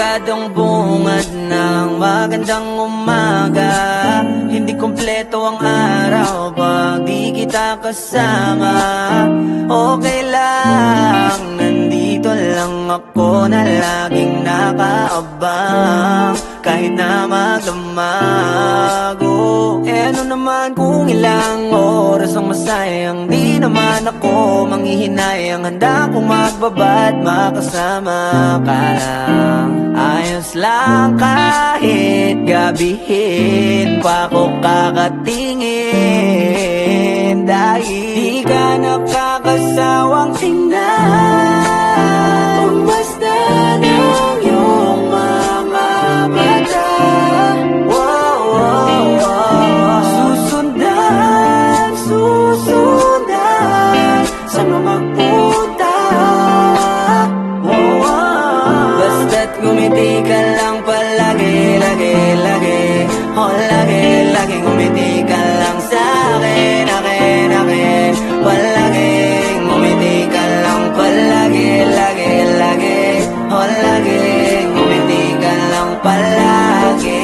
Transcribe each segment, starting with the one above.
Masyadong bungad ng magandang umaga. Hindi kumpleto ang araw pag di kita kasama. Okay lang, nandito lang ako na laging nakaabang. Kahit na magdamag, ano naman kung ilang oras ang masayang. Di naman ako manghihinayang, handa kong magbabad makasama ka lang. Ayos lang kahit gabihin pa ko kakatingin. Dahil di ka nakakasawang tingnan, basta ng iyong mga mata. Susundan, susundan, saan mo magpunta? Basta't ngumiti ka lang palagi, lagi, lagi. Lagi, lagi ngumiti ka lang sa'kin, akin, akin. Palaging ngumiti ka lang palagi, lagi, lagi. Lagi ngumiti ka lang palagi.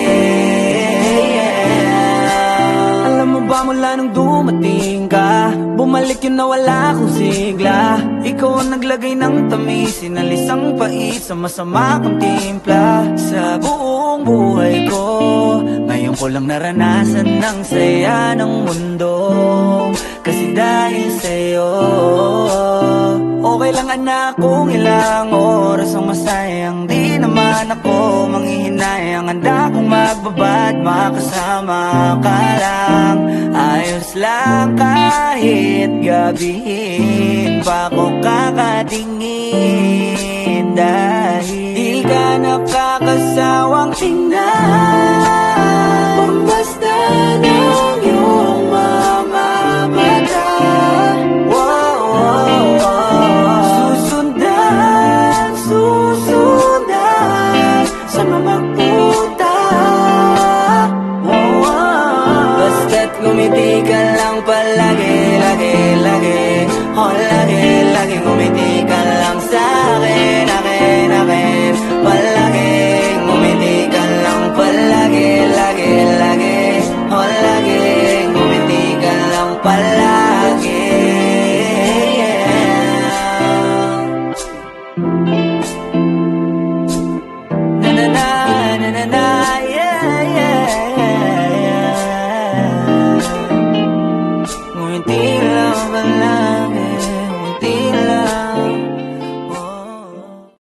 Alam mo ba mula nung dumating ka, bumalik yun na wala akong sigla. Ikaw ang naglagay ng tamis, sinalis ang pait sa masama kong timpla. Sa buong buhay ko, ngayon ko lang naranasan ng saya ng mundo. Kasi dahil sa'yo, okay lang anak kung ilang oras ang masayang. Di naman ako manghihinayang, handa kong magbabad makasama ka lang. Ayos lang kahit gabihin pa ko kakatingin. Dahil di ka nakakasawang tingnan, basta ng iyong mga mata. Susundan, susundan, saan mo magpunta? Basta't ngumiti ka lang palagi, lagi, lagi. Lagi, lagi ngumiti ka lang sa'kin, akin, akin. Palaging ngumiti ka lang palagi, lagi, lagi. Lagi ngumiti ka lang palagi. Na na na, na na na, yeah, yeah, yeah. Ngumiti lang palagi.